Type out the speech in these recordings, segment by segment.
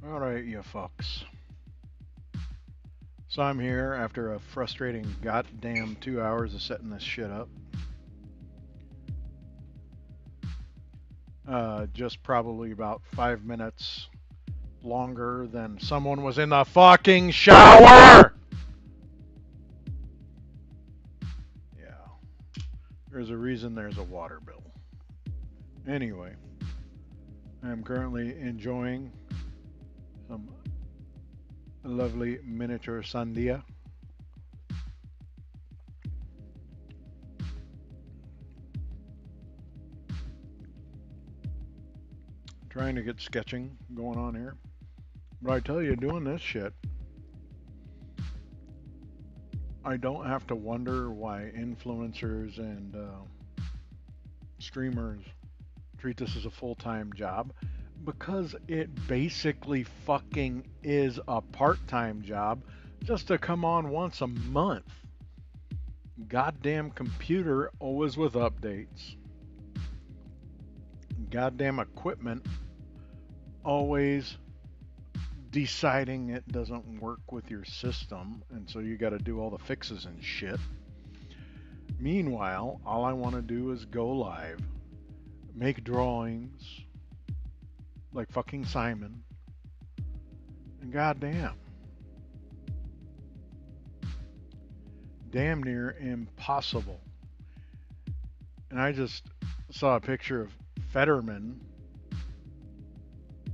Alright, you fucks. So I'm here after a frustrating goddamn 2 hours of setting this shit up. Just probably about 5 minutes longer than someone was in the fucking shower! Yeah, there's a reason there's a water bill. Anyway, I'm currently enjoying some lovely miniature sandia. Trying to get sketching going on here. But I tell you, doing this shit, I don't have to wonder why influencers and streamers treat this as a full time job because it basically fucking is a part time job just to come on once a month. Goddamn computer always with updates. Goddamn equipment always deciding it doesn't work with your system, and so you got to do all the fixes and shit. Meanwhile, all I want to do is go live, make drawings like fucking Simon, and goddamn, damn near impossible. And I just saw a picture of Fetterman.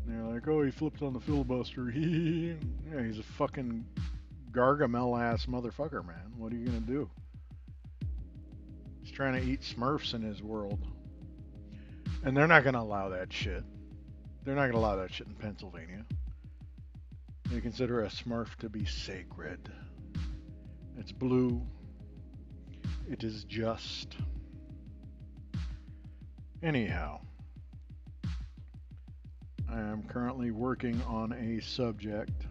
And they're like, oh, he flipped on the filibuster. Yeah, he's a fucking Gargamel ass motherfucker, man. What are you gonna do? He's trying to eat Smurfs in his world. And they're not gonna allow that shit. They're not gonna allow that shit in Pennsylvania. They consider a Smurf to be sacred. It's blue. It is just. Anyhow, I am currently working on a subject.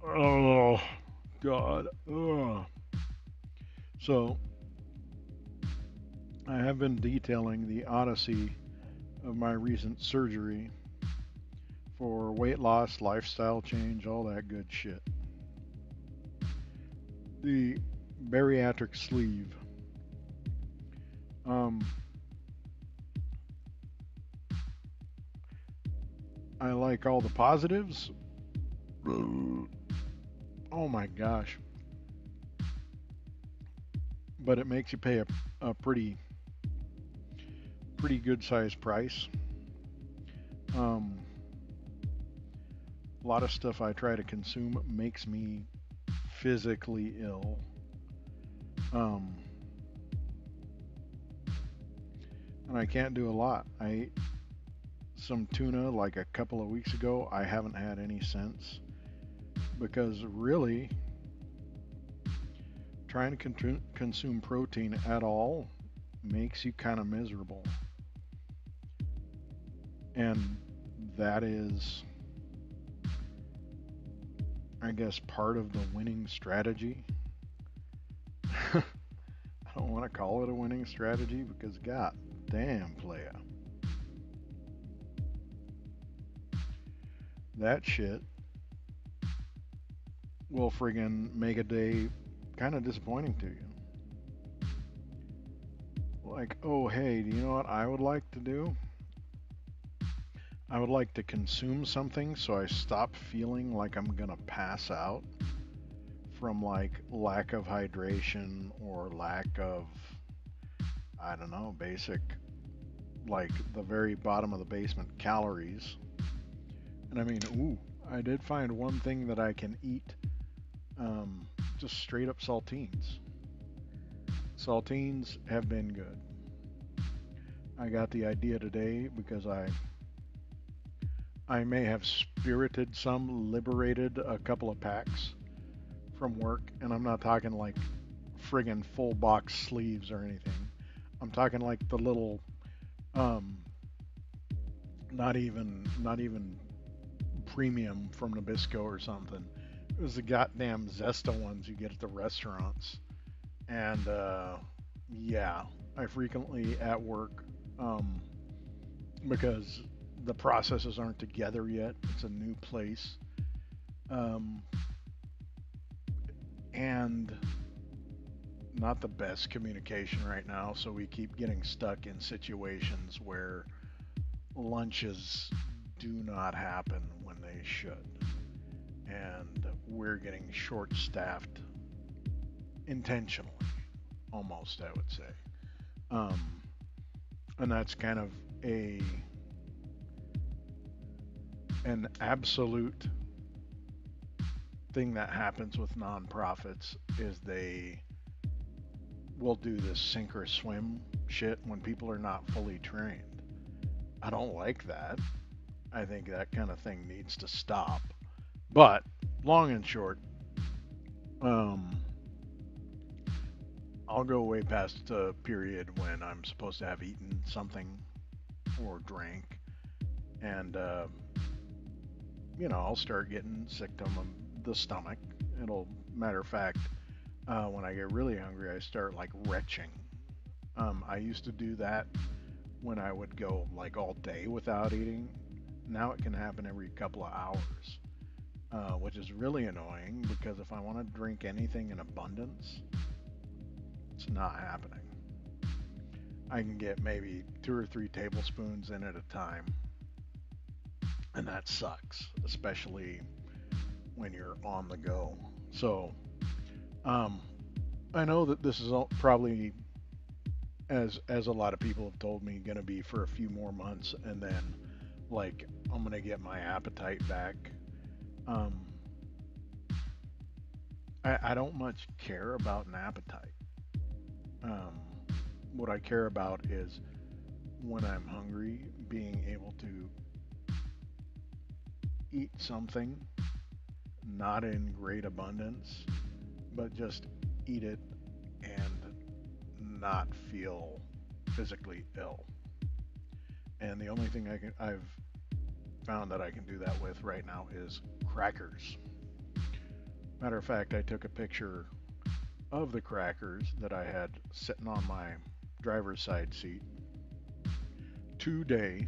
Oh, God. Ugh. So, I have been detailing the odyssey of my recent surgery for weight loss, lifestyle change, all that good shit. The bariatric sleeve. Um, I like all the positives. Oh my gosh. But it makes you pay a pretty good sized price. Um, a lot of stuff I try to consume makes me physically ill. Um, and I can't do a lot. I ate some tuna like a couple of weeks ago. I haven't had any since because really trying to consume protein at all makes you kind of miserable. And that is, I guess, part of the winning strategy. I don't want to call it a winning strategy because, god damn, playa. That shit will friggin' make a day kind of disappointing to you. Like, oh, hey, do you know what I would like to do? I would like to consume something so I stop feeling like I'm gonna pass out from like lack of hydration or lack of, I don't know, basic, like the very bottom of the basement calories. And I mean, ooh, I did find one thing that I can eat, just straight up saltines. Saltines have been good. I got the idea today because I may have spirited some, liberated a couple of packs from work, and I'm not talking like friggin' full box sleeves or anything. I'm talking like the little, um, not even premium from Nabisco or something. It was the goddamn Zesta ones you get at the restaurants, and yeah, I frequently at work, because the processes aren't together yet. It's a new place. Um, and not the best communication right now, so we keep getting stuck in situations where lunches do not happen when they should. And we're getting short staffed intentionally, almost, I would say. Um, and that's kind of a an absolute thing that happens with nonprofits is they will do this sink or swim shit when people are not fully trained. I don't like that. I think that kind of thing needs to stop. But long and short, um, I'll go way past the period when I'm supposed to have eaten something or drank, and I'll start getting sick to the stomach. It'll matter of fact, when I get really hungry, I start like retching. I used to do that when I would go like all day without eating. Now it can happen every couple of hours, which is really annoying because if I want to drink anything in abundance, it's not happening. I can get maybe 2 or 3 tablespoons in at a time, and that sucks, especially when you're on the go. So, um, I know that this is probably, as a lot of people have told me, going to be for a few more months, and then like I'm going to get my appetite back. Um, I don't much care about an appetite. Um, what I care about is when I'm hungry, being able to eat something, not in great abundance, but just eat it and not feel physically ill. And the only thing I've found that I can do that with right now is crackers. Matter of fact, I took a picture of the crackers that I had sitting on my driver's side seat today.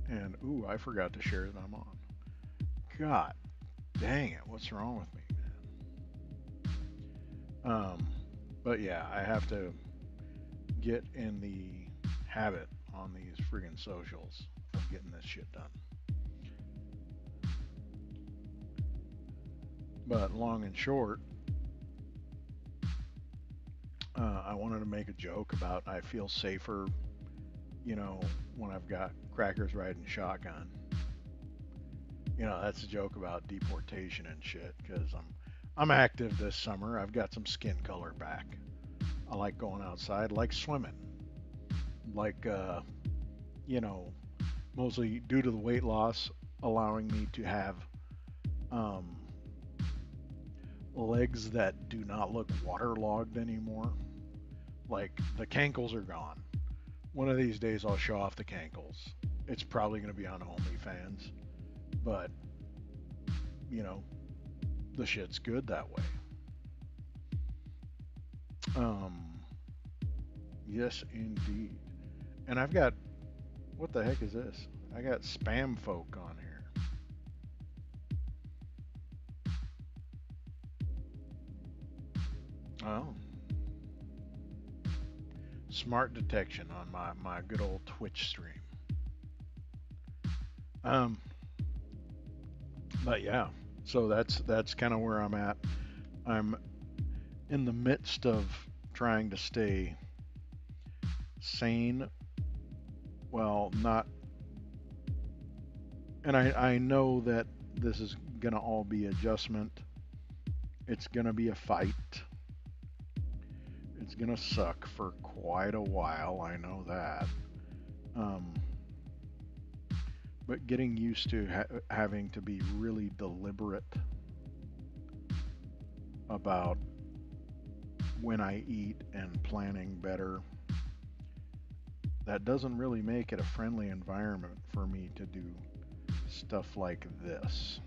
And ooh, I forgot to share them on. God dang it, what's wrong with me, man? But yeah, I have to get in the habit on these friggin' socials of getting this shit done. But long and short, I wanted to make a joke about I feel safer, when I've got crackers riding shotgun. That's a joke about deportation and shit because I'm active this summer. I've got some skin color back. I like going outside, like swimming, like mostly due to the weight loss, allowing me to have um, legs that do not look waterlogged anymore. Like the cankles are gone. One of these days I'll show off the cankles. It's probably going to be on OnlyFans, but the shit's good that way. Yes, indeed. And I've got, what the heck is this? I got spam folk on here. Oh. Smart detection on my good old Twitch stream. But yeah, so that's kind of where I'm at. I'm in the midst of trying to stay sane. Well, not, and I know that this is gonna all be adjustment. It's gonna be a fight. It's gonna suck for quite a while. I know that. But getting used to having to be really deliberate about when I eat and planning better, that doesn't really make it a friendly environment for me to do stuff like this.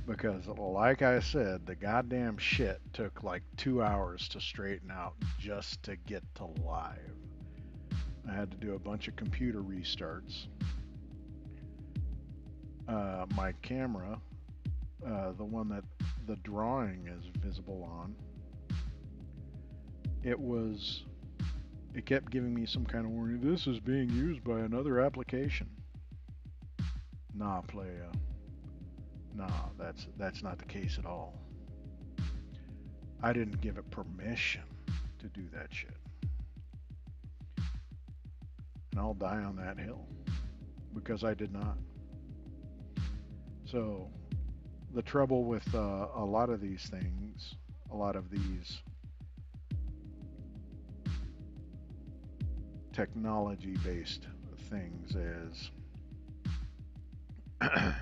Because, like I said, the goddamn shit took like 2 hours to straighten out just to get to live. I had to do a bunch of computer restarts. My camera, the one that the drawing is visible on, it kept giving me some kind of warning. This is being used by another application. Nah, playa. Nah, that's not the case at all. I didn't give it permission to do that shit. And I'll die on that hill because I did not. So the trouble with a lot of these things, a lot of these technology-based things is I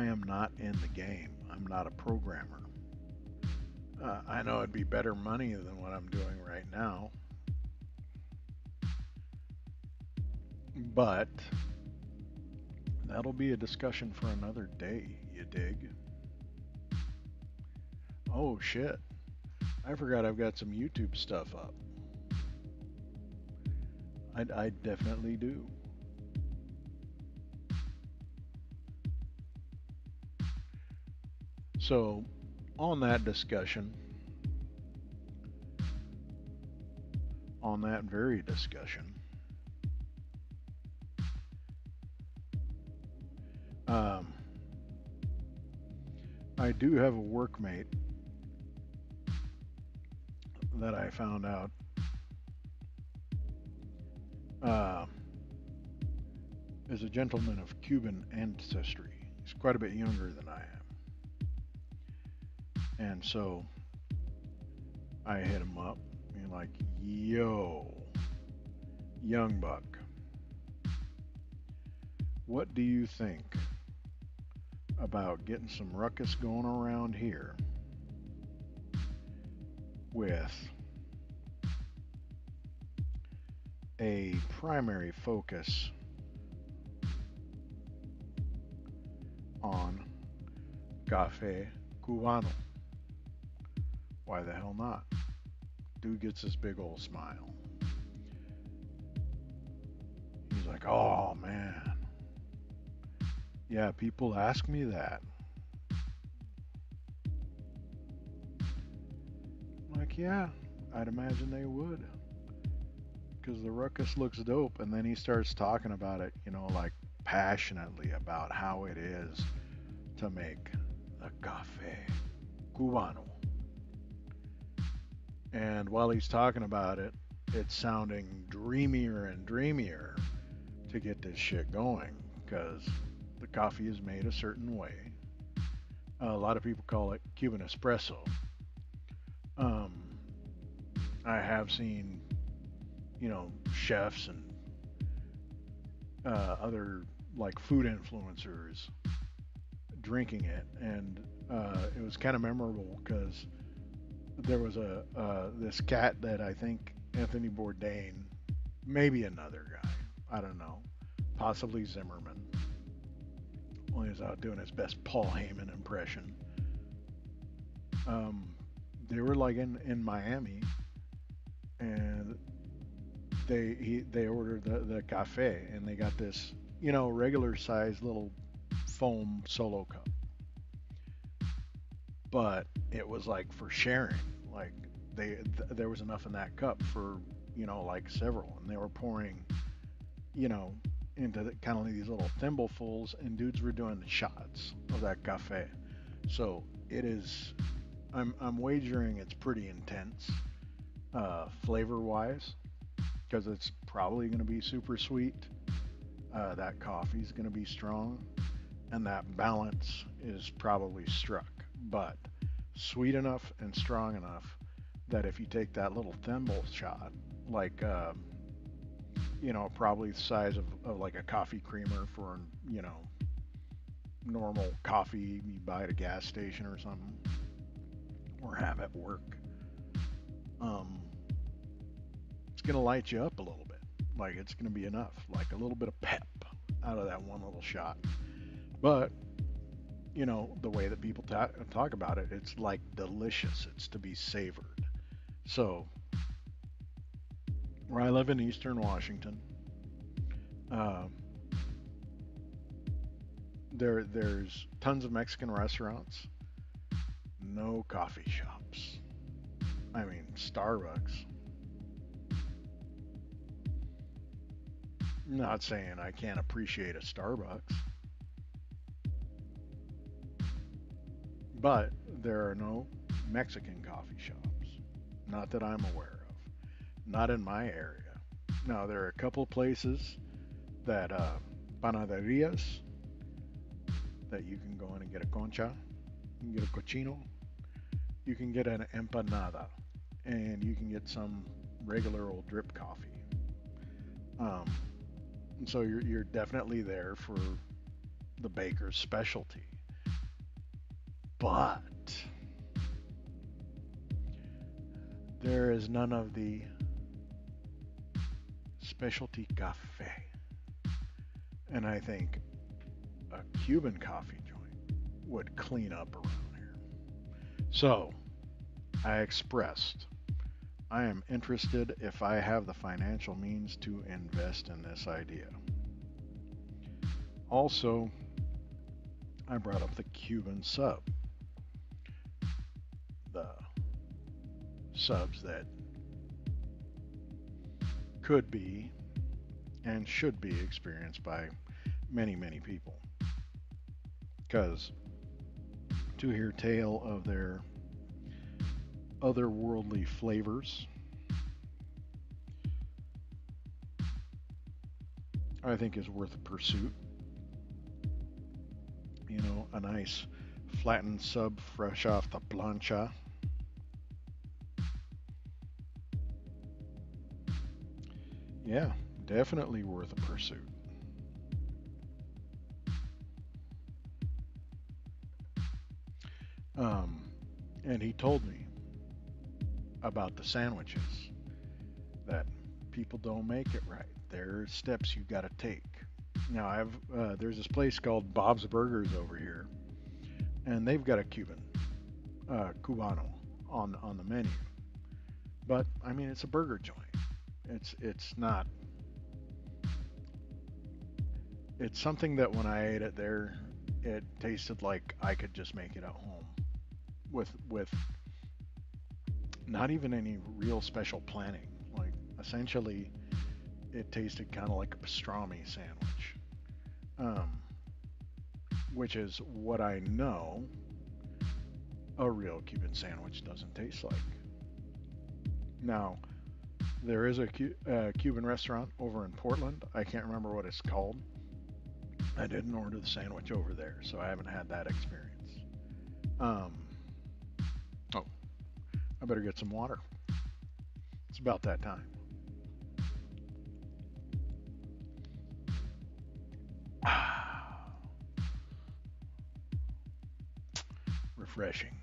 am not in the game. I'm not a programmer. I know it'd be better money than what I'm doing right now. But that'll be a discussion for another day, you dig? Oh shit. I forgot I've got some YouTube stuff up. I definitely do. So, on that discussion, on that very discussion, I do have a workmate that I found out is a gentleman of Cuban ancestry. He's quite a bit younger than I am. And so I hit him up and like, yo, young buck, what do you think about getting some ruckus going around here with a primary focus on Café Cubano? Why the hell not? Dude gets this big old smile. He's like, oh man. Yeah, people ask me that. I'm like, yeah, I'd imagine they would. Because the ruckus looks dope. And then he starts talking about it, you know, like passionately about how it is to make the Café Cubano. And while he's talking about it, it's sounding dreamier and dreamier to get this shit going, because the coffee is made a certain way. A lot of people call it Cuban espresso. I have seen, you know, chefs and other like food influencers drinking it, and it was kind of memorable because there was this cat that I think Anthony Bourdain, maybe another guy, I don't know, possibly Zimmerman, when he was out doing his best Paul Heyman impression. They were like in Miami, and they ordered the cafe, and they got this, you know, regular size little foam solo cup, but it was like for sharing. Like there was enough in that cup for, you know, like several, and they were pouring, you know, into kind of these little thimblefuls, and dudes were doing shots of that cafe. So it is, I'm wagering it's pretty intense, flavor wise, because it's probably going to be super sweet. That coffee is going to be strong, and that balance is probably struck, but sweet enough and strong enough that if you take that little thimble shot, like, you know, probably the size of like a coffee creamer for, you know, normal coffee you buy at a gas station or something, or have at work, it's going to light you up a little bit. Like, it's going to be enough, like a little bit of pep out of that one little shot. But, you know, the way that people talk about it, it's like delicious. It's to be savored. So where I live in Eastern Washington, uh, there's tons of Mexican restaurants, no coffee shops. I mean, Starbucks. Not saying I can't appreciate a Starbucks, but there are no Mexican coffee shops. Not that I'm aware of. Not in my area. Now, there are a couple of places that, panaderias, that you can go in and get a concha, you can get a cochino, you can get an empanada, and you can get some regular old drip coffee. Um, so you're definitely there for the baker's specialty. But there is none of the specialty cafe. And I think a Cuban coffee joint would clean up around here. So I expressed I am interested if I have the financial means to invest in this idea. Also, I brought up the Cuban sub. The subs that could be and should be experienced by many, many people. Because to hear tale of their otherworldly flavors, I think is worth a pursuit. You know, a nice flattened sub fresh off the plancha. Yeah, definitely worth a pursuit. Um, and he told me about the sandwiches that people don't make it right. There are steps you got to take. Now, there's this place called Bob's Burgers over here, and they've got a Cubano on the menu. But I mean, it's a burger joint. It's not. It's something that when I ate it there, it tasted like I could just make it at home, with not even any real special planning. Like essentially, it tasted kind of like a pastrami sandwich, um, which is what I know a real Cuban sandwich doesn't taste like. Now, there is a Cuban restaurant over in Portland. I can't remember what it's called. I didn't order the sandwich over there, so I haven't had that experience. Um, oh, I better get some water. It's about that time. Refreshing.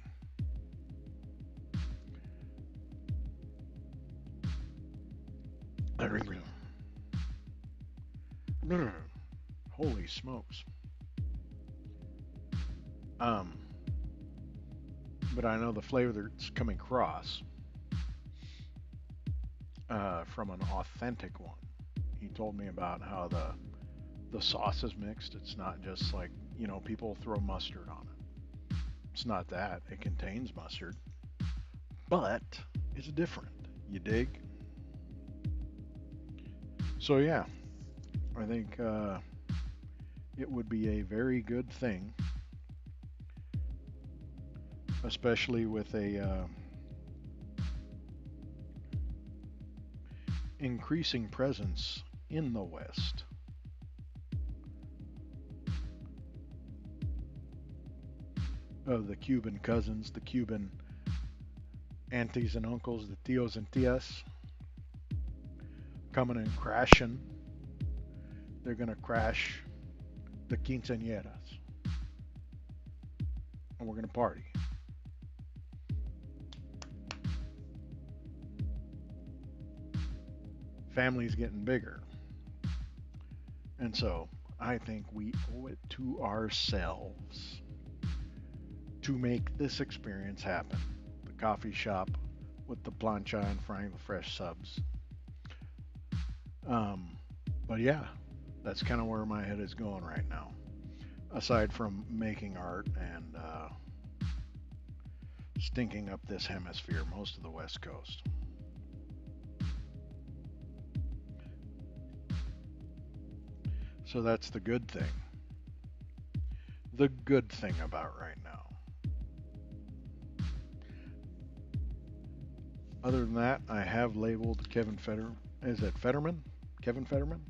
Holy smokes. Um, but I know the flavor that's coming across from an authentic one. He told me about how the sauce is mixed. It's not just like, you know, people throw mustard on it. It's not that. It contains mustard, but it's different. You dig? So yeah, I think it would be a very good thing, especially with a increasing presence in the West. Of the Cuban cousins, the Cuban aunties and uncles, the tios and tias coming and crashing. They're going to crash the quinceañeras. And we're going to party. Family's getting bigger. And so I think we owe it to ourselves to make this experience happen. The coffee shop with the plancha and frying the fresh subs. Um, but yeah, that's kind of where my head is going right now. Aside from making art and stinking up this hemisphere, most of the West Coast. So that's the good thing. The good thing about right now. Other than that, I have labeled Kevin Feder. Is it Fetterman? Kevin Fetterman?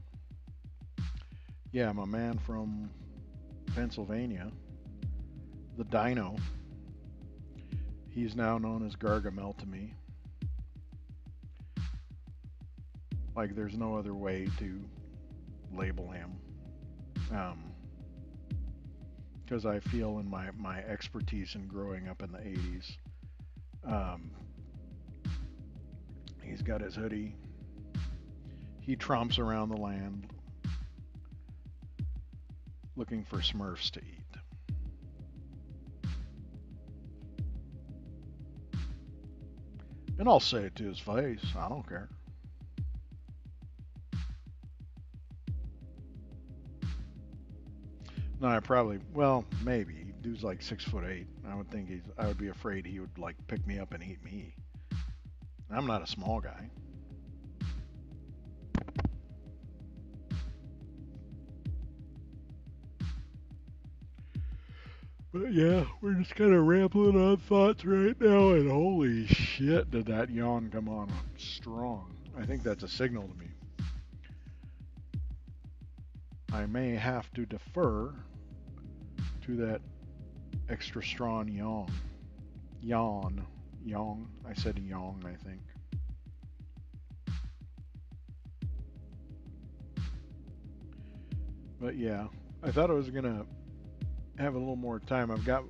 Yeah, my man from Pennsylvania, the Dino. He's now known as Gargamel to me. Like, there's no other way to label him. Because I feel in my expertise in growing up in the 80s, um, he's got his hoodie. He tromps around the land looking for Smurfs to eat. And I'll say it to his face. I don't care. No, I probably, well, maybe. Dude's like 6'8". I would be afraid he would like pick me up and eat me. I'm not a small guy. But yeah, we're just kind of rambling on thoughts right now, and holy shit, did that yawn come on strong. I think that's a signal to me. I may have to defer to that extra strong yawn. Yawn. I said yawn, I think. But yeah, I thought I was going to have a little more time. I've got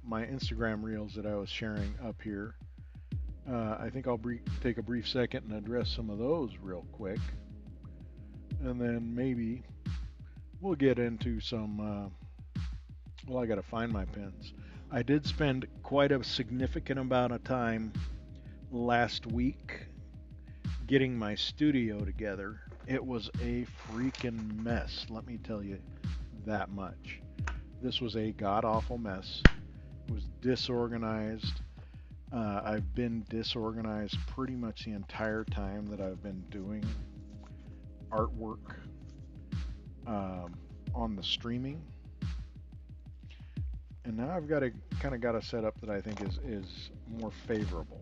my Instagram reels that I was sharing up here. I think I'll take a brief second and address some of those real quick. And then maybe we'll get into some. Well, I got to find my pens. I did spend quite a significant amount of time last week getting my studio together. It was a freaking mess, let me tell you that much. This was a god-awful mess. It was disorganized. I've been disorganized pretty much the entire time that I've been doing artwork on the streaming. And now I've got to kind of got a setup that I think is more favorable.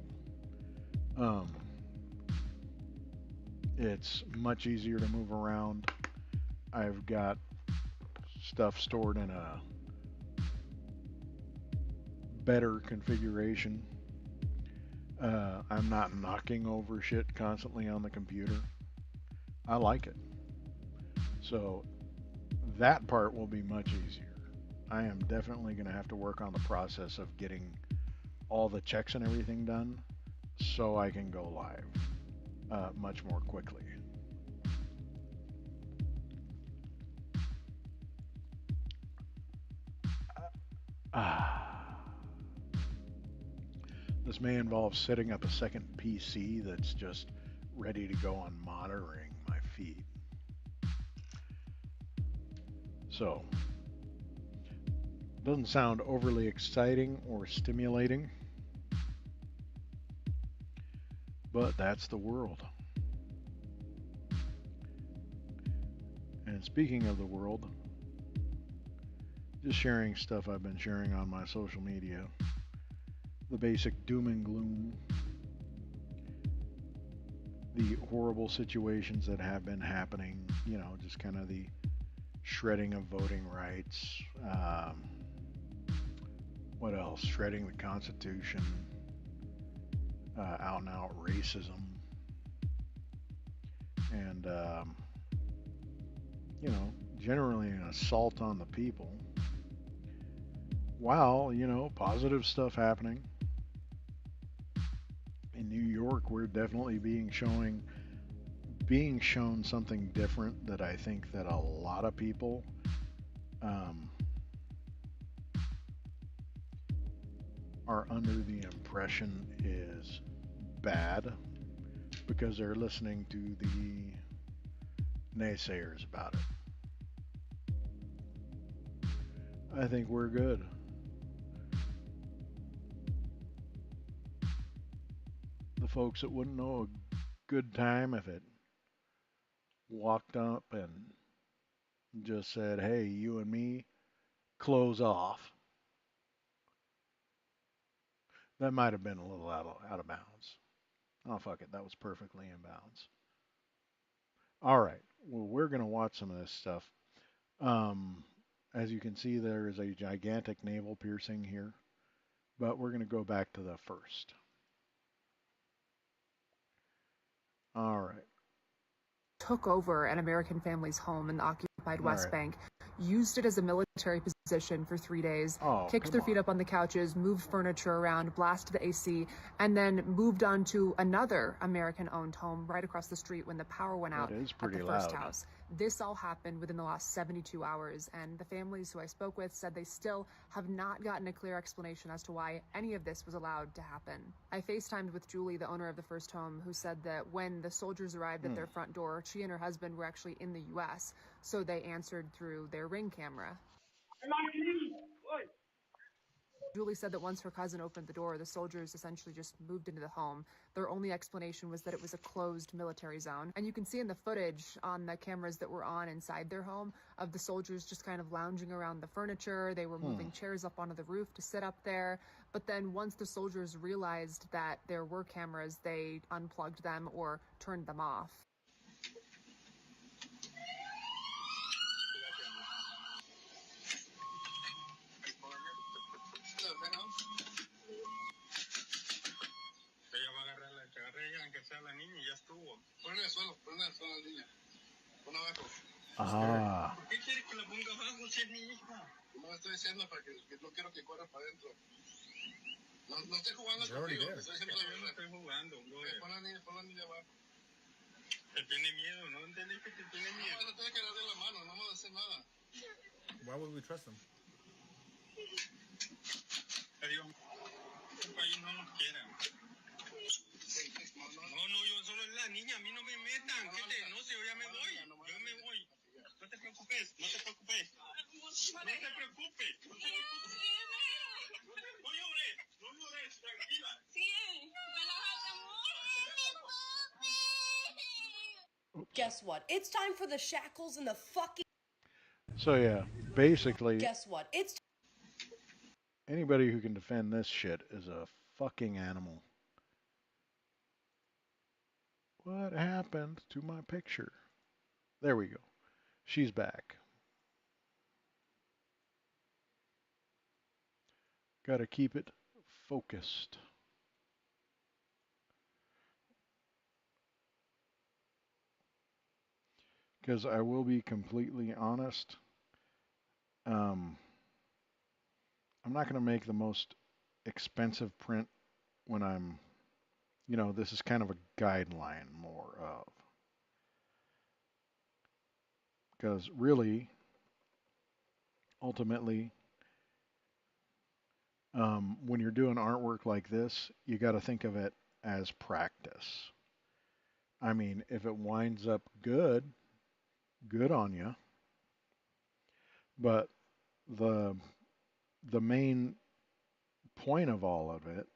It's much easier to move around. I've got stuff stored in a better configuration. I'm not knocking over shit constantly on the computer. I like it. So that part will be much easier. I am definitely going to have to work on the process of getting all the checks and everything done so I can go live much more quickly. This may involve setting up a second PC that's just ready to go on monitoring my feed. So, doesn't sound overly exciting or stimulating, but that's the world. And speaking of the world, just sharing stuff I've been sharing on my social media. The basic doom and gloom, the horrible situations that have been happening, just kind of the shredding of voting rights. What else? Shredding the Constitution, out and out racism, and, generally an assault on the people. While, positive stuff happening. In New York, we're definitely being shown something different that I think that a lot of people are under the impression is bad because they're listening to the naysayers about it. I think we're good. The folks that wouldn't know a good time if it walked up and just said, hey, you and me, close off. That might have been a little out of bounds. Oh, fuck it. That was perfectly in bounds. All right. Well, we're going to watch some of this stuff. Um, as you can see, there is a gigantic navel piercing here, but we're going to go back to the first. All right. Took over an American family's home in the occupied West Bank, used it as a military position for 3 days, kicked their feet up on the couches, moved furniture around, blasted the AC, and then moved on to another American-owned home right across the street when the power went out at the first house. This all happened within the last 72 hours, and the families who I spoke with said they still have not gotten a clear explanation as to why any of this was allowed to happen. I FaceTimed with Julie, the owner of the first home, who said that when the soldiers arrived at their front door, she and her husband were actually in the U.S., so they answered through their Ring camera. Julie said that once her cousin opened the door, the soldiers essentially just moved into the home. Their only explanation was that it was a closed military zone. And you can see in the footage on the cameras that were on inside their home of the soldiers just kind of lounging around the furniture. They were moving chairs up onto the roof to sit up there. But then once the soldiers realized that there were cameras, they unplugged them or turned them off. Ah. ¿Por qué quieres que la ponga abajo si es mi hija? No estoy diciendo para que no quiero que corra para adentro. No estoy jugando contigo. Yo no estoy jugando. Pon la niña abajo. Te tiene miedo, ¿no entendés que te tiene miedo? No, no tienes que darle la mano, no vamos a hacer nada. Why would we trust them? Adiós. Este país no nos quiere. No, yo solo es la niña, a mí no me metan. No sé, yo ya me voy. Yo me voy. No te preocupes, no te preocupes. No te preocupes. No llores, tranquila. Sí, Guess what? It's time for the shackles and the fucking... So yeah, basically, guess what? It's anybody who can defend this shit is a fucking animal. What happened to my picture? There we go. She's back. Gotta keep it focused. Because I will be completely honest, I'm not going to make the most expensive print when I'm, this is kind of a guideline more of. Because really, ultimately, when you're doing artwork like this, you got to think of it as practice. I mean, if it winds up good on you. But the main point of all of it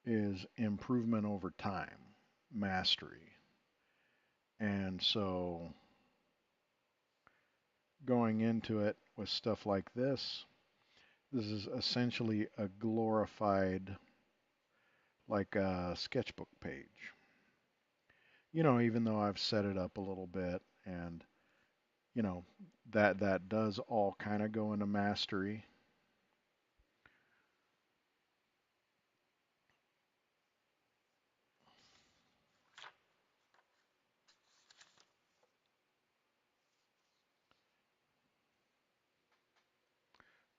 is improvement over time, mastery. And so going into it with stuff like this is essentially a glorified, like a sketchbook page. Even though I've set it up a little bit and, that does all kind of go into mastery.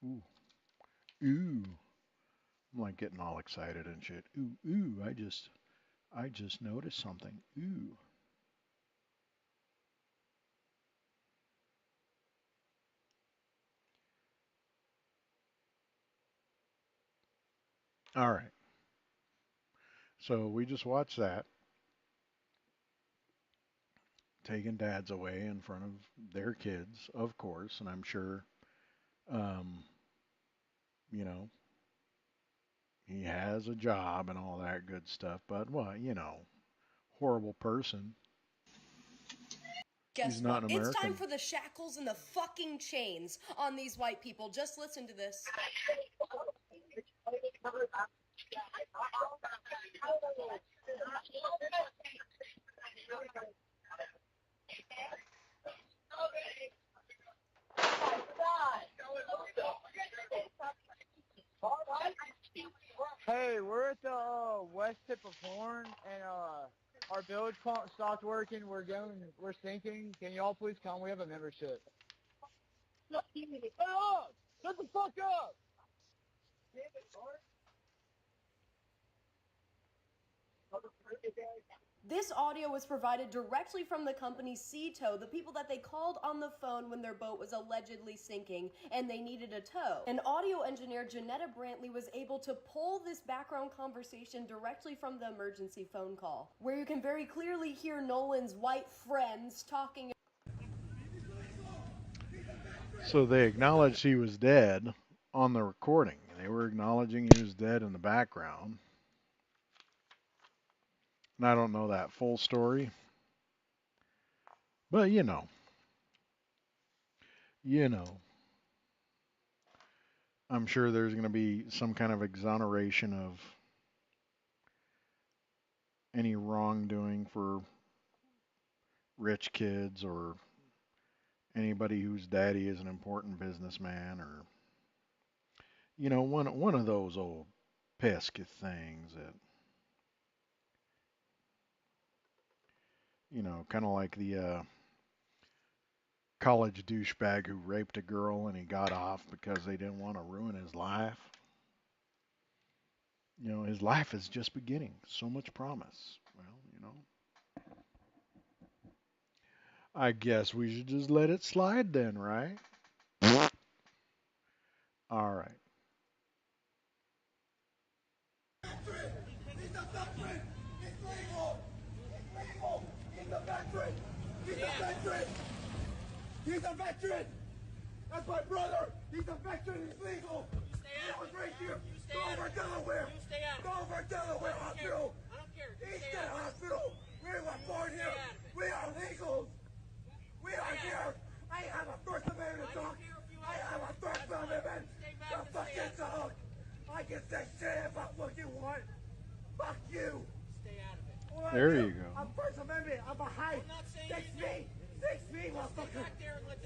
Ooh. Ooh. I'm like getting all excited and shit. Ooh, I just noticed something. Ooh. All right. So we just watched that. taking dads away in front of their kids, of course, and I'm sure, um, you know, he has a job and all that good stuff, but, well, horrible person. Guess He's not what? an It's time American. for the shackles and the fucking chains on these white people. Just listen to this. Hey, we're at the west tip of Horn, and our bilge pump stopped working. We're sinking. Can y'all please come? We have a membership. Shut up! Shut the fuck up! This audio was provided directly from the company Sea-Tow, the people that they called on the phone when their boat was allegedly sinking and they needed a tow. And audio engineer Janetta Brantley was able to pull this background conversation directly from the emergency phone call, where you can very clearly hear Nolan's white friends talking. So they acknowledged he was dead on the recording. They were acknowledging he was dead in the background. And I don't know that full story. But I'm sure there's going to be some kind of exoneration of any wrongdoing for rich kids or anybody whose daddy is an important businessman or one of those old pesky things that kind of like the college douchebag who raped a girl and he got off because they didn't want to ruin his life. His life is just beginning. So much promise. Well, I guess we should just let it slide then, right? All right. He's a veteran! It's legal! It's legal! He's a veteran! He's a veteran! He's a veteran! That's my brother! He's a veteran! It's legal! I was right here! Go over Delaware! Go over Delaware Hospital! I don't care. Easton Hospital! We were born here! We are legals! We are here! I have a First Amendment dog! I have a First Amendment! The fucking dog! I can say shit about what you want! Fuck you! Stay out of it. There you go. I'm First Amendment. I'm a height. 6 feet. 6 feet, motherfucker.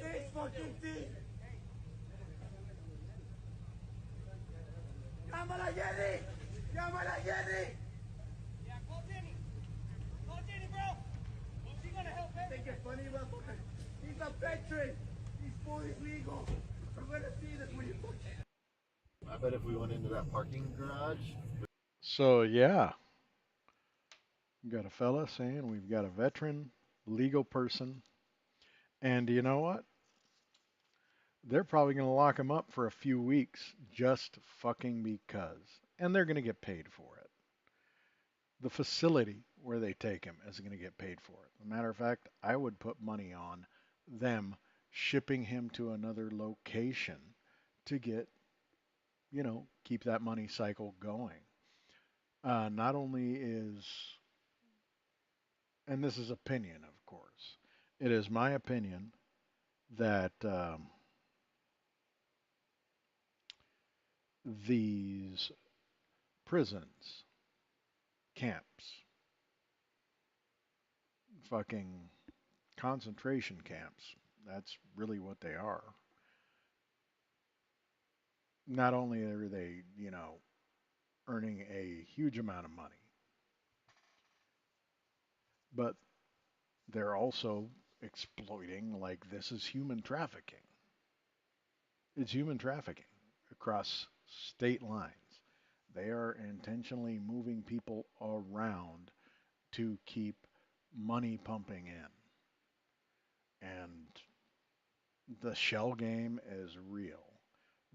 6 fucking feet. Llámala, Jenny. Llámala, Jenny. Yeah, call Jenny. Call Jenny, bro. She's gonna help him. Think it's funny, motherfucker. He's a veteran. He's fully legal. We're gonna see this when you fucking. I bet if we went into that parking garage. So, yeah. We got a fella saying we've got a veteran, legal person. And you know what? They're probably going to lock him up for a few weeks just fucking because. And they're going to get paid for it. The facility where they take him is going to get paid for it. As a matter of fact, I would put money on them shipping him to another location to get, keep that money cycle going. Not only is, and this is opinion, of course, it is my opinion that these prisons, camps, fucking concentration camps, that's really what they are. Not only are they, earning a huge amount of money, but they're also exploiting, like, this is human trafficking. It's human trafficking across state lines. They are intentionally moving people around to keep money pumping in. And the shell game is real.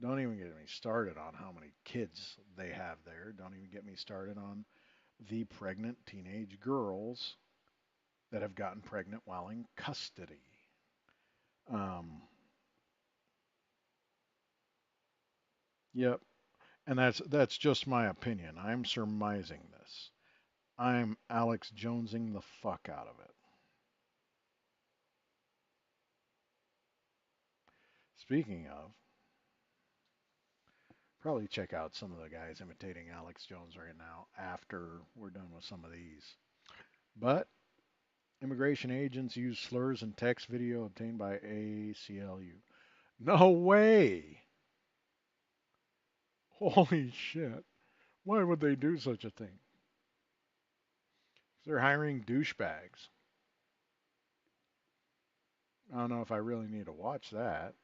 Don't even get me started on how many kids they have there. Don't even get me started on the pregnant teenage girls that have gotten pregnant while in custody. Yep, and that's just my opinion. I'm surmising this. I'm Alex Jonesing the fuck out of it. Speaking of, probably check out some of the guys imitating Alex Jones right now after we're done with some of these. But immigration agents use slurs in text video obtained by ACLU. No way! Holy shit. Why would they do such a thing? They're hiring douchebags. I don't know if I really need to watch that.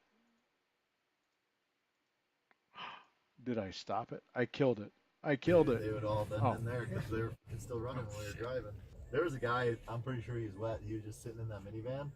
Did I stop it? I killed it. I killed it. They would all been in there because they were still running when we were driving. There was a guy, I'm pretty sure he's wet. He was just sitting in that minivan.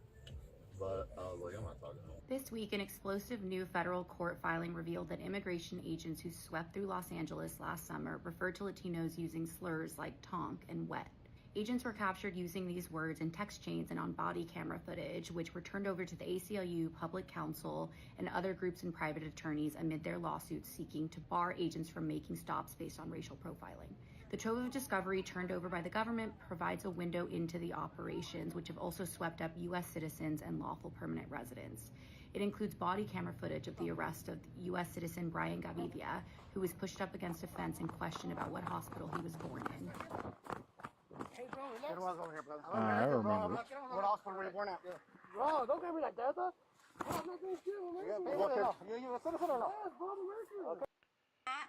But I was like, I'm not talking to him. This week, an explosive new federal court filing revealed that immigration agents who swept through Los Angeles last summer referred to Latinos using slurs like tonk and wet. Agents were captured using these words in text chains and on body camera footage, which were turned over to the ACLU, Public Counsel, and other groups and private attorneys amid their lawsuits seeking to bar agents from making stops based on racial profiling. The trove of discovery turned over by the government provides a window into the operations, which have also swept up U.S. citizens and lawful permanent residents. It includes body camera footage of the arrest of U.S. citizen Brian Gavidia, who was pushed up against a fence and questioned about what hospital he was born in. Hey, bro, relax. Over here, brother. I remember. What hospital were you born at? Yeah. Bro, don't get me like that, though. I'm not going to kill him. You a citizen or no? Yes, bro, okay.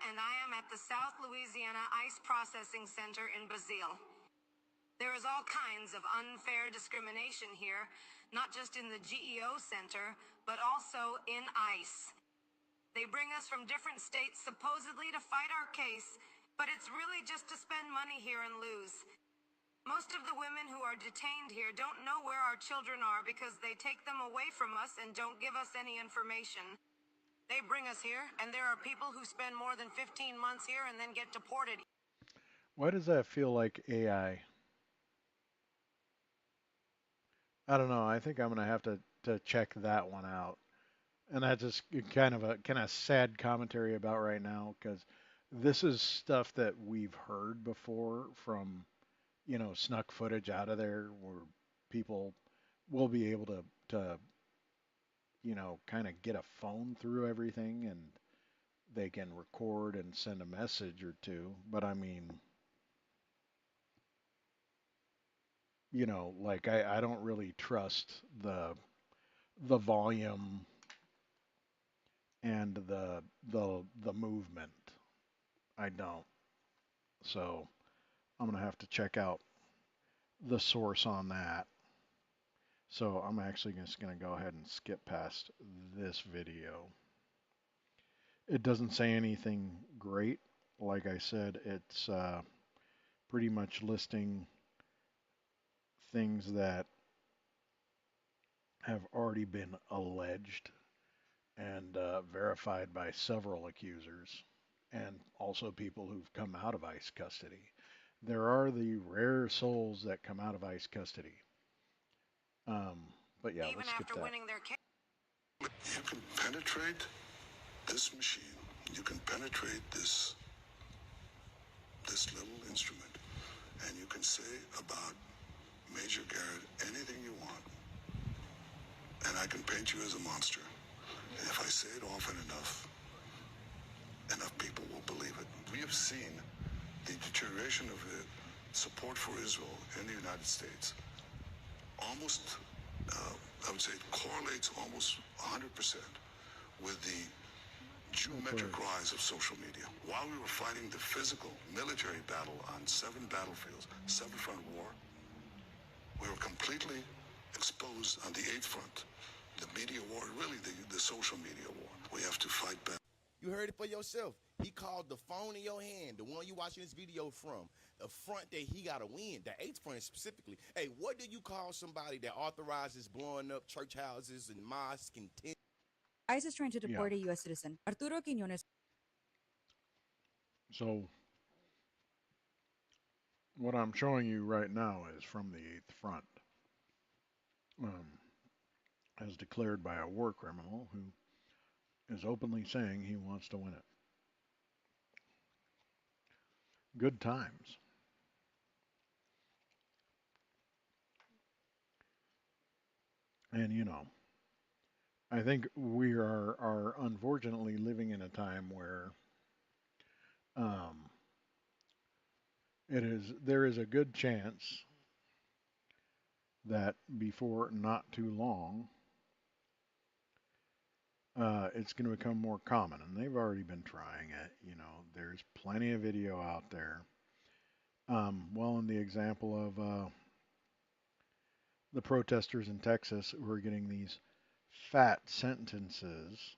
And I am at the South Louisiana Ice Processing Center in Basile. There is all kinds of unfair discrimination here, not just in the GEO Center, but also in ICE. They bring us from different states supposedly to fight our case, but it's really just to spend money here and lose. Most of the women who are detained here don't know where our children are because they take them away from us and don't give us any information. They bring us here, and there are people who spend more than 15 months here and then get deported. Why does that feel like AI? I don't know. I think I'm gonna have to check that one out. And that's just kind of sad commentary about right now, because this is stuff that we've heard before from, snuck footage out of there where people will be able to kind of get a phone through everything and they can record and send a message or two. But I mean, like I don't really trust the volume and the movement. I don't. So I'm gonna have to check out the source on that. So I'm actually just gonna go ahead and skip past this video. It doesn't say anything great. Like I said, it's pretty much listing things that have already been alleged and verified by several accusers and also people who've come out of ICE custody. There are the rare souls that come out of ICE custody. But yeah, let's skip that. You can penetrate this machine. You can penetrate this little instrument, and you can say about Major Garrett anything you want, and I can paint you as a monster. And if I say it often enough people will believe it. We have seen the deterioration of the support for Israel in the United States. Almost, I would say it correlates almost 100% with the geometric rise of social media. While we were fighting the physical military battle on 7 battlefields, 7-front war, we were completely exposed on the 8th front. The media war, really the social media war. We have to fight back. You heard it for yourself. He called the phone in your hand, the one you watching this video from, the front that he got to win, the 8th front specifically. Hey, what do you call somebody that authorizes blowing up church houses and mosques and tents? ICE is trying to deport a U.S. citizen, Arturo Quiñones. So, what I'm showing you right now is from the 8th front. as declared by a war criminal who is openly saying he wants to win it. Good times. And you know, I think we are unfortunately living in a time where um, there is a good chance that before not too long, it's going to become more common, and they've already been trying it. You know, there's plenty of video out there. Well, in the example of the protesters in Texas who are getting these fat sentences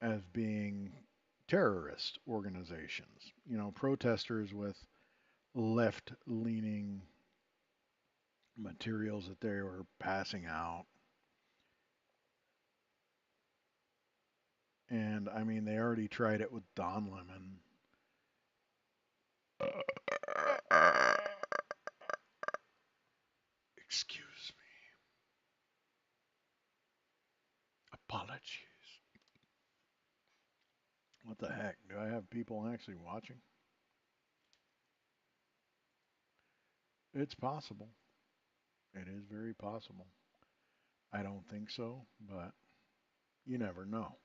as being terrorist organizations. You know, protesters with left-leaning materials that they were passing out. And I mean, they already tried it with Don Lemon. Excuse me. Apologies. What the heck? Do I have people actually watching? It's possible. It is very possible. I don't think so, but you never know.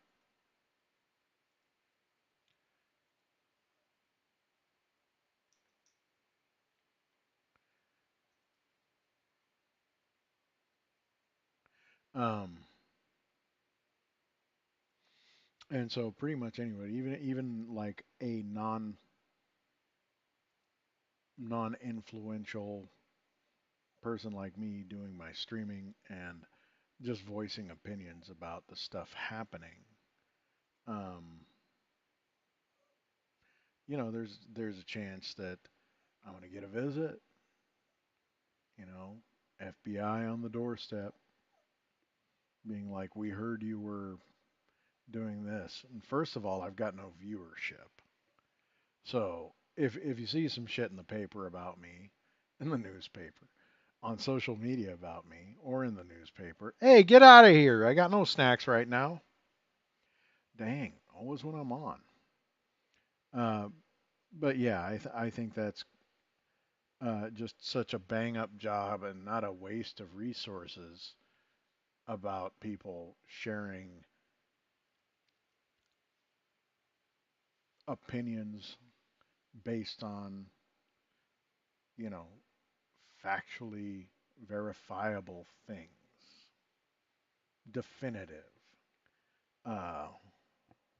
Um, and so pretty much anyway, even like a non-influential person like me doing my streaming and just voicing opinions about the stuff happening. Um, you know, there's a chance that I'm going to get a visit. You know, FBI on the doorstep, being like, "We heard you were doing this." And first of all, I've got no viewership. So if you see some shit in the paper about me, in the newspaper, on social media about me, or in the newspaper, hey, get out of here! I got no snacks right now. Dang, always when I'm on. Uh, but yeah, I think that's just such a bang up job and not a waste of resources about people sharing opinions based on, you know, factually verifiable things, definitive. Uh,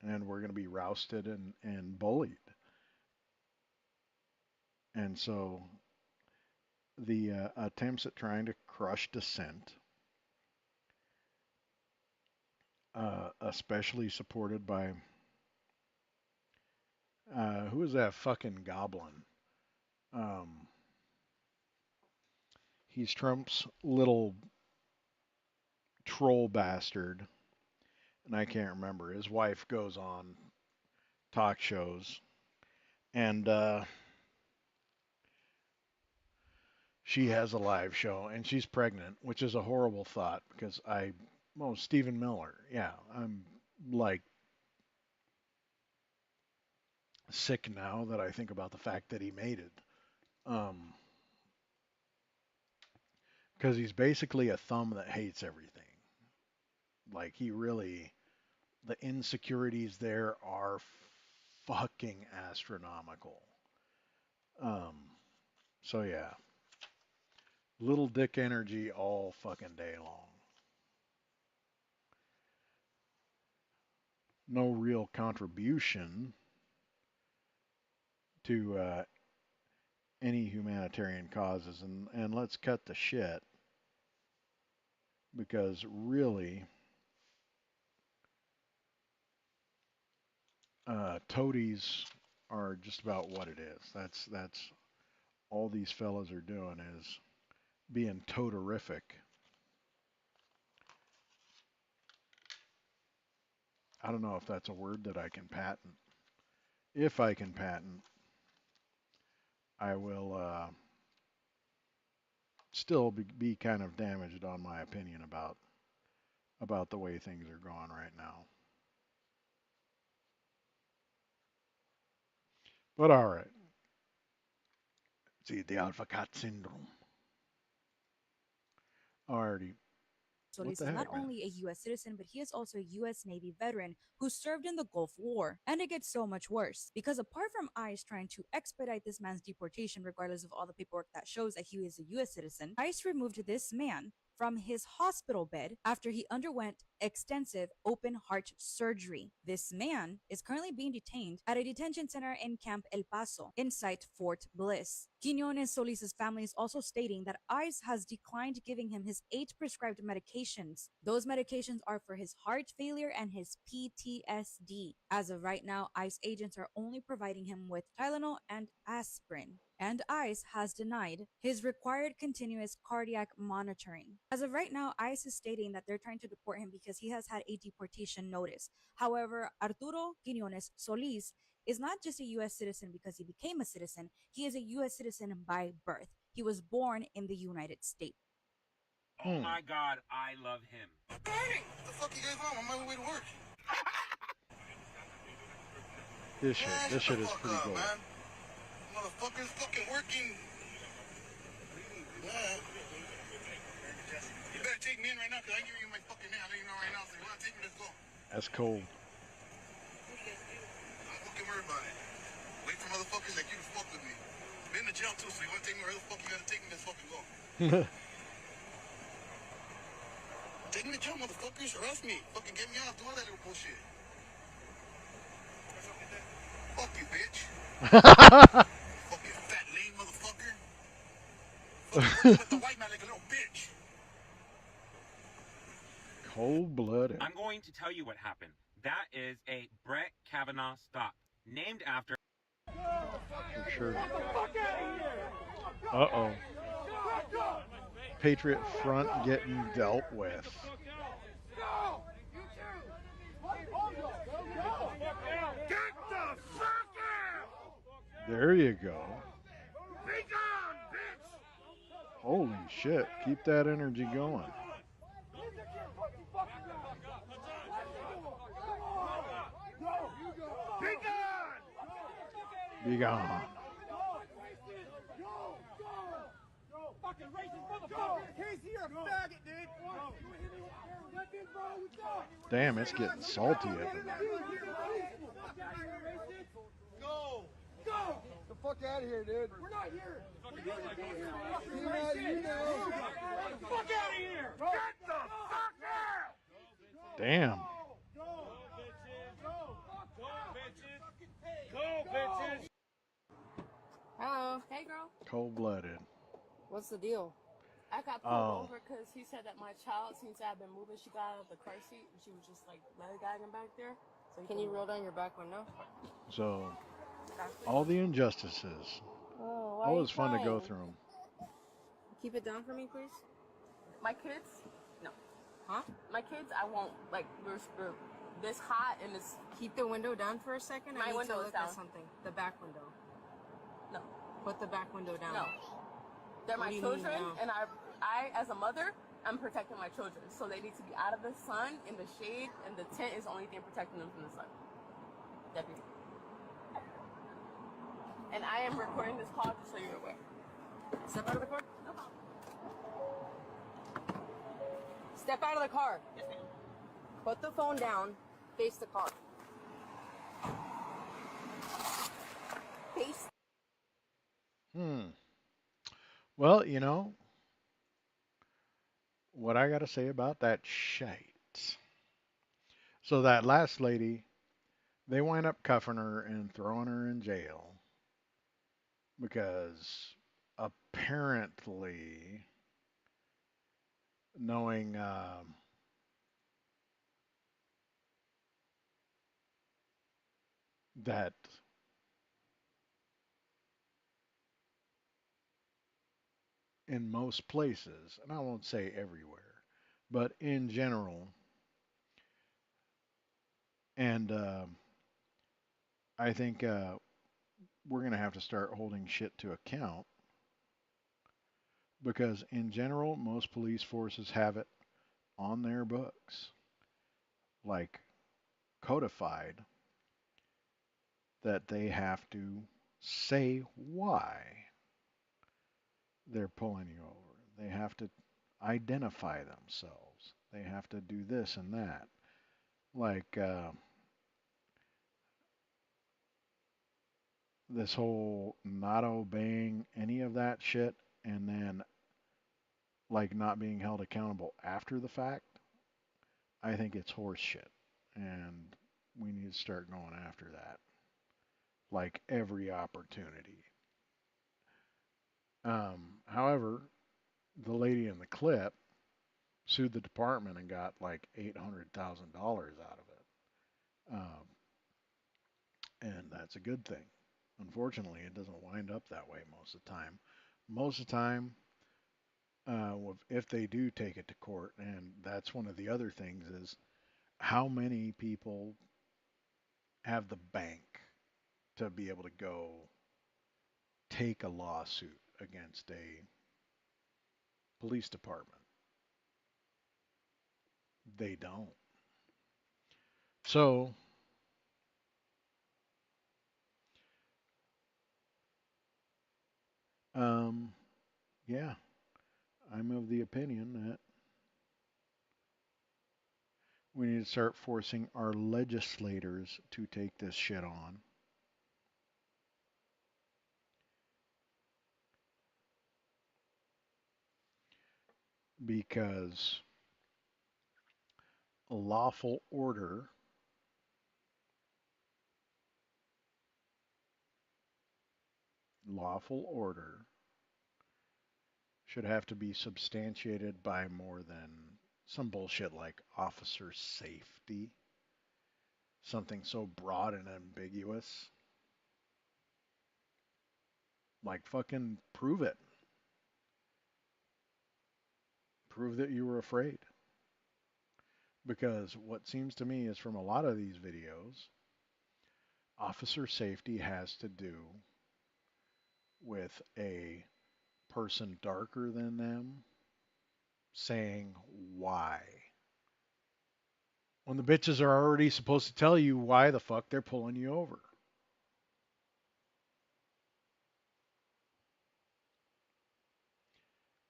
and we're going to be rousted and bullied. And so the attempts at trying to crush dissent, especially supported by, who is that fucking goblin? Um, he's Trump's little troll bastard, and I can't remember. His wife goes on talk shows, and she has a live show, and she's pregnant, which is a horrible thought because Stephen Miller, yeah, I'm like sick now that I think about the fact that he made it. Because he's basically a thumb that hates everything. Like he really, the insecurities there are fucking astronomical. Um, so yeah, little dick energy all fucking day long. No real contribution to any humanitarian causes, and let's cut the shit because really, toadies are just about what it is. That's all these fellas are doing is being toterific. I don't know if that's a word that I can patent. If I can patent, I will still be kind of damaged on my opinion about the way things are going right now. But all right. See, the alpha cat syndrome. Already. Solis is not only a U.S. citizen, but he is also a U.S. Navy veteran who served in the Gulf War. And it gets so much worse, because apart from ICE trying to expedite this man's deportation, regardless of all the paperwork that shows that he is a U.S. citizen, ICE removed this man from his hospital bed after he underwent extensive open heart surgery. This man is currently being detained at a detention center in Camp El Paso, inside Fort Bliss. Quiñones Solis's family is also stating that ICE has declined giving him his 8 prescribed medications. Those medications are for his heart failure and his PTSD. As of right now, ICE agents are only providing him with Tylenol and aspirin. And ICE has denied his required continuous cardiac monitoring. As of right now, ICE is stating that they're trying to deport him because he has had a deportation notice. However, Arturo Quiñones Solis is not just a U.S. citizen because he became a citizen. He is a U.S. citizen by birth. He was born in the United States. Oh my God, I love him. Burning! What the fuck you guys want? I'm on my way to work. This shit is pretty cool. Man. Motherfuckers fucking working. Yeah. You better take me in right now, because I give you my fucking name. I let you know right now. So you want to take me, let's go. That's cold. Don't fucking worry about it. Wait for motherfuckers like you to fuck with me. Been in jail too, so you want to take me where the fuck you gotta take me, let's fucking go. Take me to jail, motherfuckers. Arrest me. Fucking get me out. Do all that little bullshit. Fuck you, bitch. Fucking fat lame motherfucker. Fucking with the white man like a little bitch. Cold-blooded. I'm going to tell you what happened. That is a Brett Kavanaugh stop, named after... For sure. Uh-oh. Patriot Front getting dealt with. There you go. Holy shit. Keep that energy going. Be gone. Damn, it's getting salty up in there. Go! Go! Get the fuck out of here, dude. We're not here. You know. Get the fuck out of here. Get the fuck out. Damn. Go, bitches. Go, bitches. Hello. Hey, girl. Cold-blooded. What's the deal? I got pulled over because he said that my child, since I've been moving, she got out of the car seat and she was just like lollygagging back there. So can you roll down your back window? So, all the injustices. Oh, always fun to go through them. Keep it down for me, please. My kids? No. Huh? My kids, I won't. Like, we're this hot and it's... Keep the window down for a second. My window is down. At something. The back window. No. Put the back window down. No. They're my children, and I, as a mother, I'm protecting my children. So they need to be out of the sun, in the shade, and the tent is the only thing protecting them from the sun. Deputy. And I am recording this call just so you're aware. Step out of the car. No problem. Step out of the car. Yes, ma'am. Put the phone down. Face the car. Face. Well, you know, what I got to say about that shite. So that last lady, they wind up cuffing her and throwing her in jail because apparently knowing that in most places, and I won't say everywhere, but in general, and I think we're going to have to start holding shit to account Because in general, most police forces have it on their books, like codified, that they have to say why they're pulling you over. They have to identify themselves. They have to do this and that. Like this whole not obeying any of that shit and then like not being held accountable after the fact, I think it's horse shit. And we need to start going after that. Like every opportunity. However, the lady in the clip sued the department and got like $800,000 out of it. And that's a good thing. Unfortunately, it doesn't wind up that way most of the time. Most of the time, if they do take it to court, and that's one of the other things is how many people have the bank to be able to go take a lawsuit against a police department? They don't. So, yeah, I'm of the opinion that we need to start forcing our legislators to take this shit on. Because lawful order should have to be substantiated by more than some bullshit like officer safety. Something so broad and ambiguous. Like fucking prove it. Prove that you were afraid. Because what seems to me is from a lot of these videos, officer safety has to do with a person darker than them saying why. When the bitches are already supposed to tell you why the fuck they're pulling you over.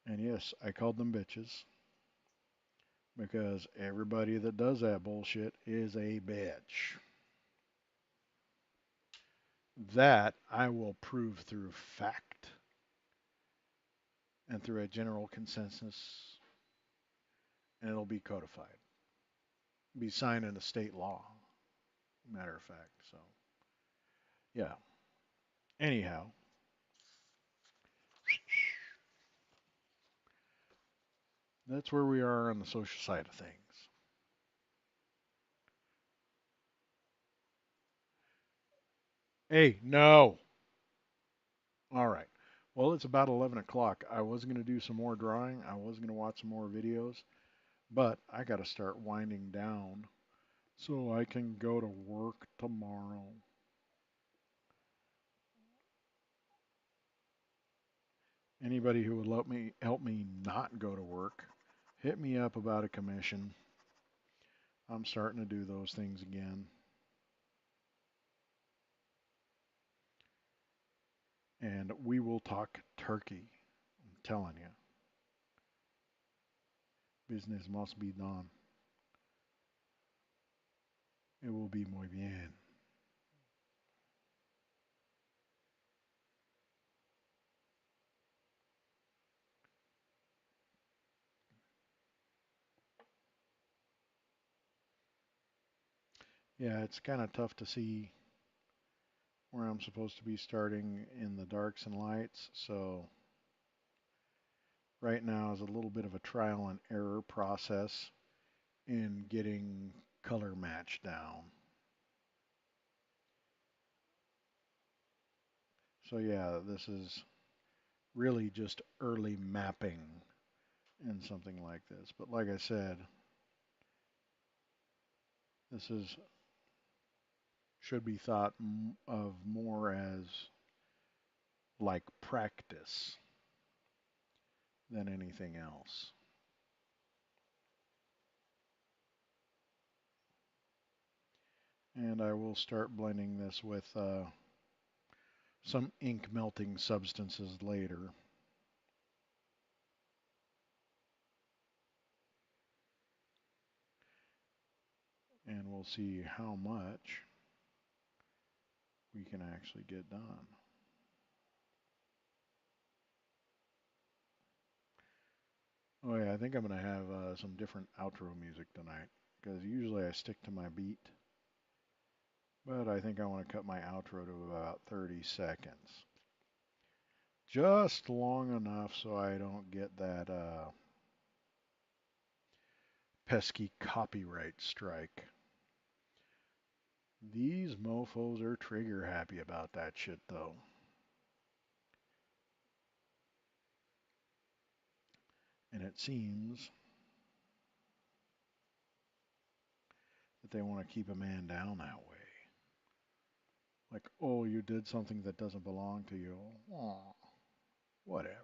And yes, I called them bitches. Because everybody that does that bullshit is a bitch. That I will prove through fact and through a general consensus, and it'll be codified. Be signed into state law, matter of fact. So, yeah. Anyhow, that's where we are on the social side of things. Hey, no. All right. Well, it's about 11 o'clock. I was going to do some more drawing. I was going to watch some more videos. But I got to start winding down so I can go to work tomorrow. Anybody who would help me not go to work, hit me up about a commission. I'm starting to do those things again. And we will talk turkey. I'm telling you. Business must be done. It will be muy bien. Yeah, it's kind of tough to see where I'm supposed to be starting in the darks and lights. So right now is a little bit of a trial and error process in getting color match down. So yeah, this is really just early mapping in something like this. But like I said, this should be thought of more as like practice than anything else. And I will start blending this with some ink melting substances later. And we'll see how much we can actually get done. Oh yeah, I think I'm going to have some different outro music tonight, because usually I stick to my beat. But I think I want to cut my outro to about 30 seconds. Just long enough so I don't get that pesky copyright strike. These mofos are trigger happy about that shit though. And it seems that they want to keep a man down that way. Like, oh, you did something that doesn't belong to you. Aw, whatever.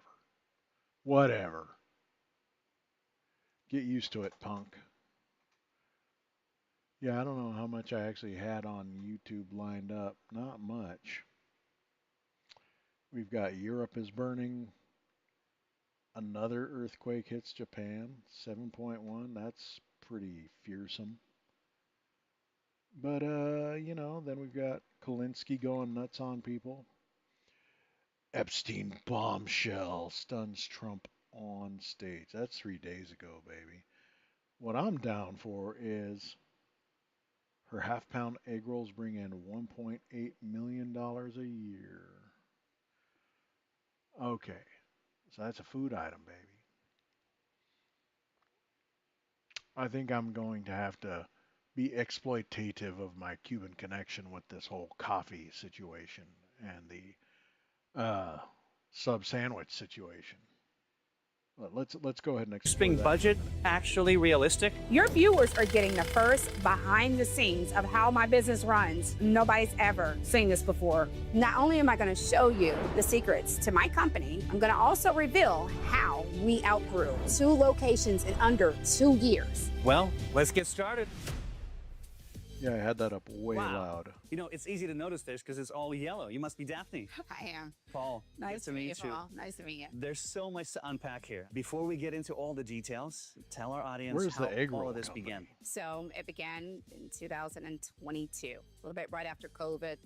Whatever. Get used to it, punk. Yeah, I don't know how much I actually had on YouTube lined up. Not much. We've got Europe is burning. Another earthquake hits Japan. 7.1. That's pretty fearsome. But, you know, then we've got Kalinsky going nuts on people. Epstein bombshell stuns Trump on stage. That's 3 days ago, baby. What I'm down for is her half-pound egg rolls bring in $1.8 million a year. Okay, so that's a food item, baby. I think I'm going to have to be exploitative of my Cuban connection with this whole coffee situation and the sub sandwich situation. But let's go ahead and explore that. Budget actually realistic? Your viewers are getting the first behind the scenes of how my business runs. Nobody's ever seen this before. Not only am I going to show you the secrets to my company, I'm going to also reveal how we outgrew 2 locations in under 2 years. Well, let's get started. Yeah, I had that up way loud. You know, it's easy to notice this because it's all yellow. You must be Daphne. I am. Paul, Nice to meet you, Paul. Nice to meet you. There's so much to unpack here. Before we get into all the details, tell our audience Where's how the egg all roll of this company? began. So it began in 2022, a little bit right after COVID.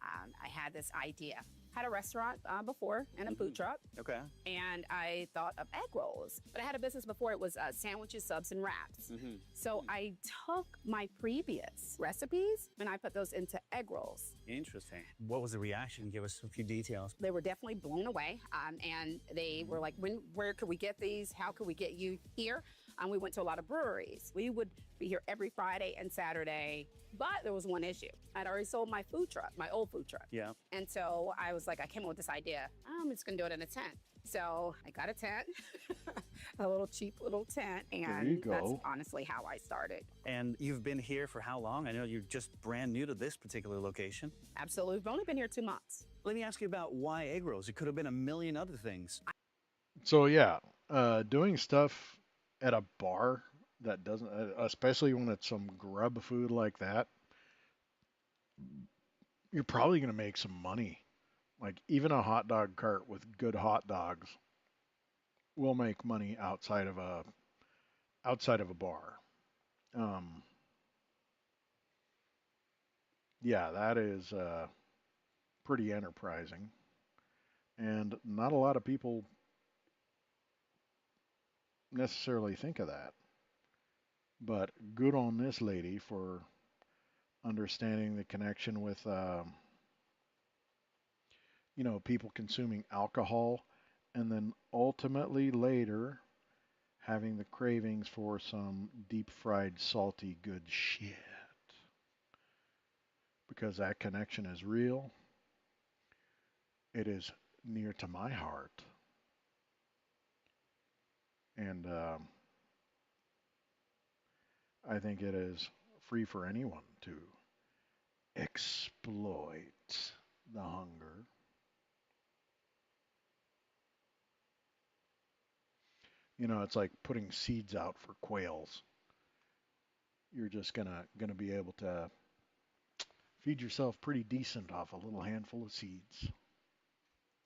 I had this idea. Had a restaurant before and a food truck. Okay. And I thought of egg rolls. But I had a business before. It was sandwiches, subs, and wraps. So I took my previous recipes and I put those into egg rolls. Interesting. What was the reaction? Give us a few details. They were definitely blown away. And they were like, where could we get these? How could we get you here? And we went to a lot of breweries. We would be here every Friday and Saturday. But there was one issue. I'd already sold my food truck, my old food truck. Yeah. And so I was like, I came up with this idea. I'm just gonna do it in a tent. So I got a tent, a little cheap little tent, and that's honestly how I started. And you've been here for how long? I know you're just brand new to this particular location. Absolutely. We've only been here 2 months. Let me ask you about why egg rolls. It could have been a million other things. So yeah, doing stuff at a bar that doesn't, especially when it's some grub food like that, you're probably going to make some money. Like even a hot dog cart with good hot dogs will make money outside of a bar. Yeah, that is pretty enterprising, and not a lot of people necessarily think of that. But good on this lady for understanding the connection with, you know, people consuming alcohol and then ultimately later having the cravings for some deep fried, salty, good shit. Because that connection is real. It is near to my heart. And I think it is free for anyone to exploit the hunger. You know, it's like putting seeds out for quails. You're just gonna be able to feed yourself pretty decent off a little handful of seeds.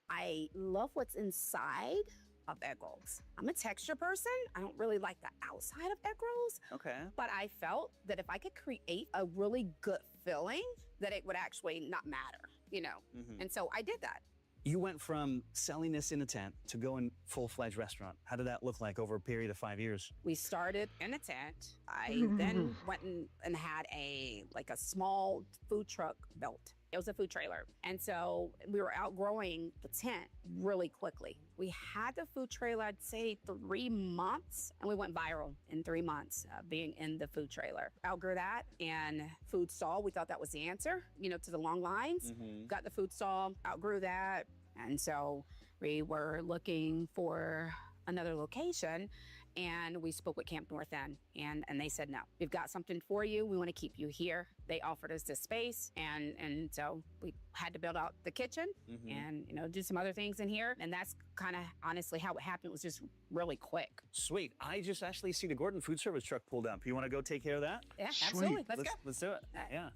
I love what's inside of egg rolls. I'm a texture person. I don't really like the outside of egg rolls. Okay. But I felt that if I could create a really good filling, that it would actually not matter, you know? And so I did that. You went from selling this in a tent to going full-fledged restaurant. How did that look like over a period of 5 years? We started in a tent. I then went and had a small food truck built. It was a food trailer. And so we were outgrowing the tent really quickly. We had the food trailer, I'd say 3 months, and we went viral in 3 months being in the food trailer. Outgrew that, and food stall, we thought that was the answer, you know, to the long lines. Got the food stall, outgrew that. And so we were looking for another location, and we spoke with Camp North End, and they said, no, we've got something for you. We want to keep you here. They offered us this space, and so we had to build out the kitchen and, you know, do some other things in here. And that's kind of honestly how it happened. It was just really quick. Sweet. I just actually see the Gordon food service truck pulled up. You want to go take care of that? Yeah, absolutely. Let's go. Let's do it. Yeah.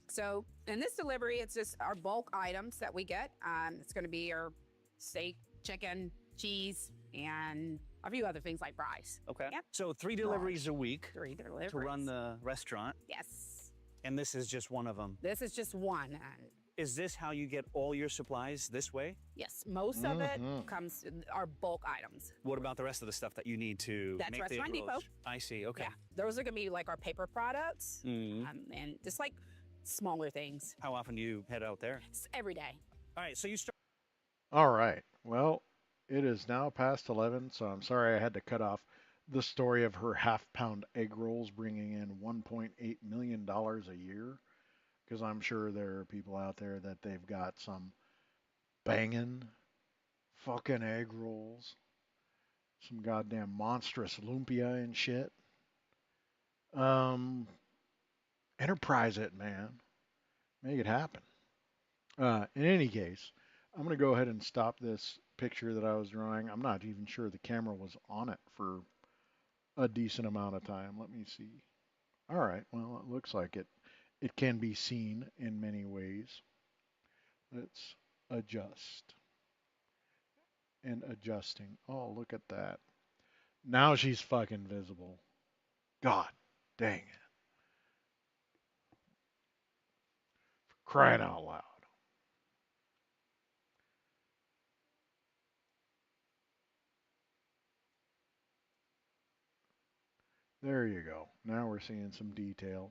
So in this delivery, it's just our bulk items that we get. It's going to be our steak, chicken, cheese, and a few other things like fries. Okay. Yep. So 3 deliveries a week. 3 deliveries. To run the restaurant. Yes. And this is just one of them. This is just one. Is this how you get all your supplies this way? Yes. Most of it comes our bulk items. What about the rest of the stuff that you need to That's make Restaurant the egg rolls? Depot. I see. Okay. Yeah. Those are going to be like our paper products and just like smaller things. How often do you head out there? It's every day. All right. So you start. All right. Well, it is now past 11, so I'm sorry I had to cut off the story of her half-pound egg rolls bringing in $1.8 million a year, because I'm sure there are people out there that they've got some banging fucking egg rolls, some goddamn monstrous lumpia and shit. Enterprise it, man. Make it happen. In any case, I'm going to go ahead and stop this picture that I was drawing. I'm not even sure the camera was on it for a decent amount of time. Let me see. All right. Well, it looks like it can be seen in many ways. Let's adjust. And adjusting. Oh, look at that. Now she's fucking visible. God dang it. For crying out loud. There you go. Now we're seeing some detail.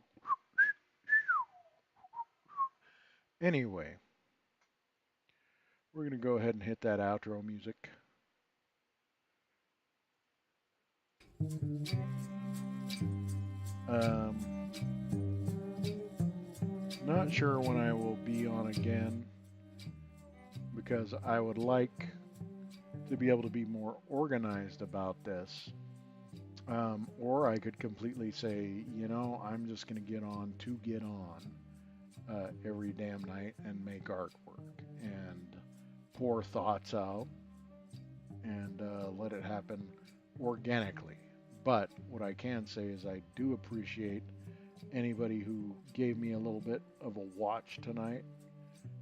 Anyway, we're going to go ahead and hit that outro music. Not sure when I will be on again, because I would like to be able to be more organized about this. Or I could completely say, you know, I'm just going to get on every damn night and make artwork and pour thoughts out and let it happen organically. But what I can say is I do appreciate anybody who gave me a little bit of a watch tonight,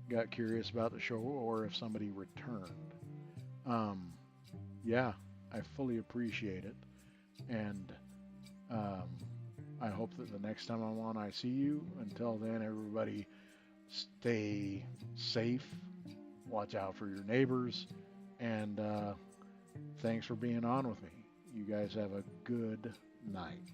got curious about the show, or if somebody returned. Yeah, I fully appreciate it. And I hope that the next time I'm on, I see you. Until then, everybody stay safe. Watch out for your neighbors. And thanks for being on with me. You guys have a good night.